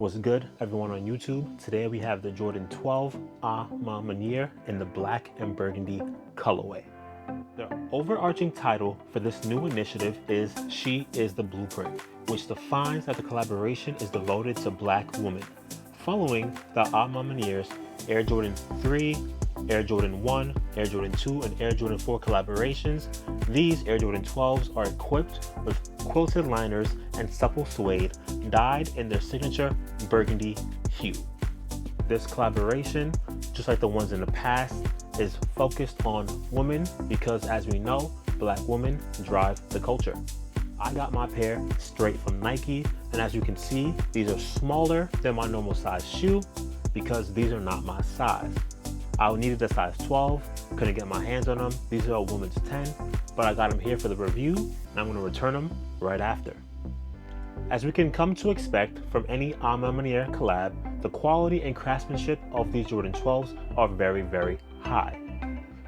What's good, everyone on YouTube? Today we have the Jordan 12 A Ma Maniére in the black and burgundy colorway. The overarching title for this new initiative is She is the Blueprint, which defines that the collaboration is devoted to black women. Following the A Ma Maniére's Air Jordan XIII, Air Jordan I, Air Jordan II, and Air Jordan 4 collaborations, these Air Jordan 12s are equipped with quilted liners and supple suede dyed in their signature burgundy hue. This collaboration, just like the ones in the past, is focused on women because, as we know, black women drive the culture. I got my pair straight from Nike, and as you can see, these are smaller than my normal size shoe because these are not my size. I needed a size 12, couldn't get my hands on them. These are a woman's 10, but I got them here for the review, and I'm going to return them right after. As we can come to expect from any A Ma Maniére collab, the quality and craftsmanship of these Jordan 12s are very, very high.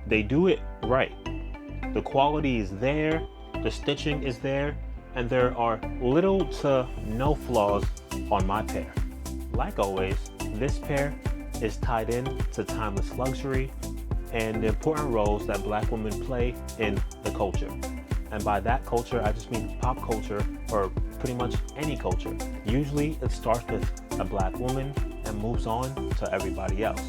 They do it right. The quality is there, the stitching is there, and there are little to no flaws on my pair. Like always, this pair is tied in to timeless luxury and the important roles that black women play in the culture. And by that culture, I just mean pop culture, or pretty much any culture. Usually it starts with a black woman and moves on to everybody else.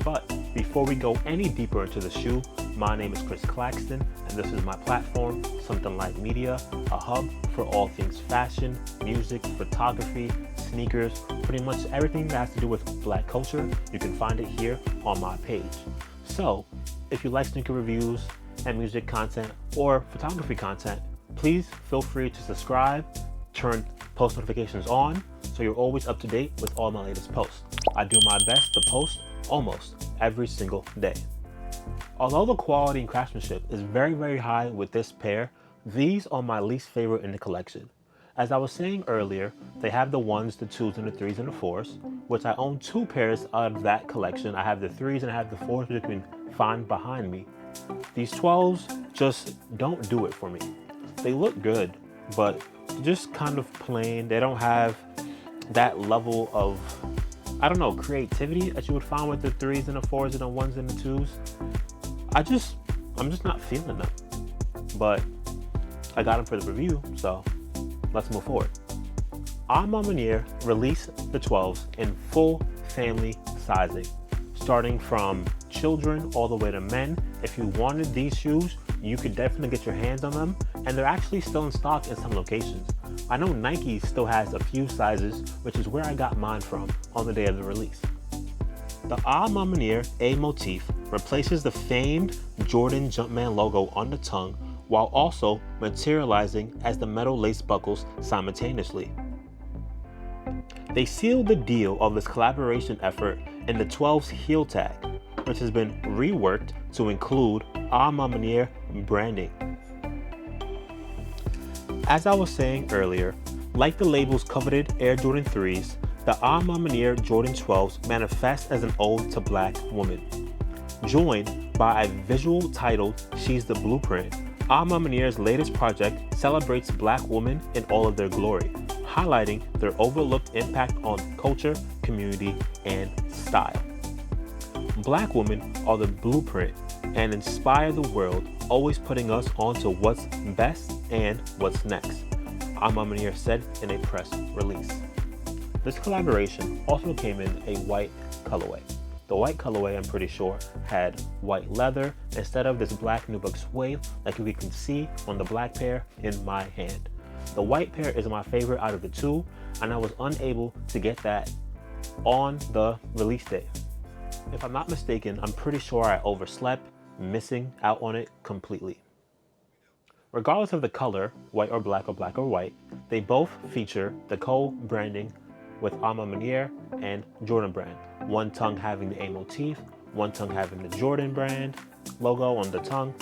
But before we go any deeper into the shoe, my name is CClaxton, and this is my platform, Something Like Media, a hub for all things fashion, music, photography, sneakers, pretty much everything that has to do with black culture. You can find it here on my page. So if you like sneaker reviews and music content or photography content, please feel free to subscribe, turn post notifications on, so you're always up to date with all my latest posts. I do my best to post almost every single day. Although the quality and craftsmanship is very, very high with this pair, these are my least favorite in the collection. As I was saying earlier, they have the 1s, the 2s, and the 3s, and the 4s, which I own 2 pairs out of that collection. I have the 3s and I have the 4s, which you can find behind me. These 12s just don't do it for me. They look good, but just kind of plain. They don't have that level of, I don't know, creativity that you would find with the 3s and the 4s and the 1s and the 2s. I'm just not feeling them. But I got them for the review, so let's move forward. A Ma Maniére released the 12s in full family sizing, starting from children all the way to men. If you wanted these shoes, you could definitely get your hands on them, and they're actually still in stock in some locations. I know Nike still has a few sizes, which is where I got mine from on the day of the release. The A Ma Maniére A motif replaces the famed Jordan Jumpman logo on the tongue while also materializing as the metal lace buckles simultaneously. They sealed the deal of this collaboration effort in the 12's heel tag, which has been reworked to include A Ma Maniére branding. As I was saying earlier, like the label's coveted Air Jordan 3s, the A Ma Maniére Jordan 12s manifest as an ode to black women. Joined by a visual titled She's the Blueprint, A Ma Maniére's latest project celebrates black women in all of their glory, highlighting their overlooked impact on culture, community, and style. Black women are the blueprint and inspire the world, always putting us on to what's best and what's next, A Ma Maniére said in a press release. This collaboration also came in a white colorway. The white colorway, I'm pretty sure, had white leather instead of this black nubuck suede like we can see on the black pair in my hand. The white pair is my favorite out of the 2, and I was unable to get that on the release day. If I'm not mistaken, I'm pretty sure I overslept, missing out on it completely. Regardless of the color, white or black or white, they both feature the co-branding with A Ma Maniére and Jordan brand. One tongue having the A motif, one tongue having the Jordan brand logo on the tongue,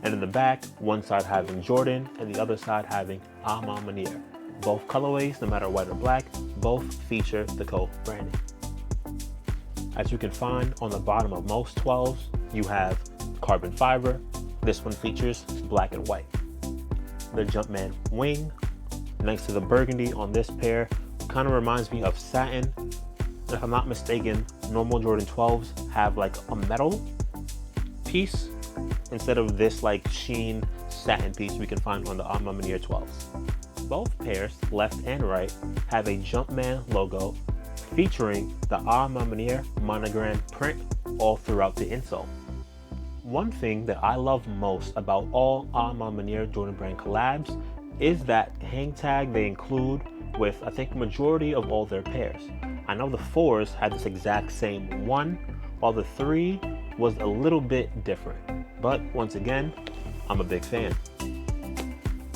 and in the back, one side having Jordan and the other side having A Ma Maniére. Both colorways, no matter white or black, both feature the co-branding. As you can find on the bottom of most 12s, you have carbon fiber. This one features black and white. The Jumpman wing, next to the burgundy on this pair, Kind of reminds me of satin. If I'm not mistaken, normal Jordan 12s have like a metal piece instead of this like sheen satin piece we can find on the A Ma Maniére 12s. Both pairs, left and right, have a Jumpman logo featuring the A Ma Maniére monogram print all throughout the insole. One thing that I love most about all A Ma Maniére Jordan brand collabs is that hang tag they include with, I think, majority of all their pairs. I know the 4s had this exact same one, while the 3 was a little bit different. But once again, I'm a big fan.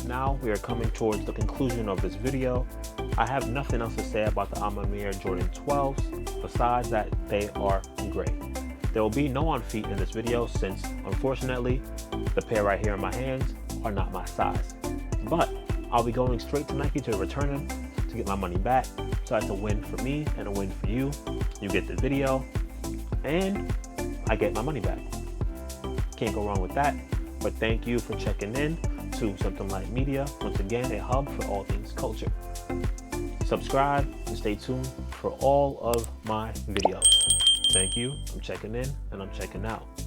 Now we are coming towards the conclusion of this video. I have nothing else to say about the A Ma Maniére Jordan 12s besides that they are great. There will be no on feet in this video since, unfortunately, the pair right here in my hands are not my size. But I'll be going straight to Nike to return them to get my money back. So that's a win for me and a win for you. You get the video and I get my money back. Can't go wrong with that. But thank you for checking in to Something Like Media. Once again, a hub for all things culture. Subscribe and stay tuned for all of my videos. Thank you. I'm checking in and I'm checking out.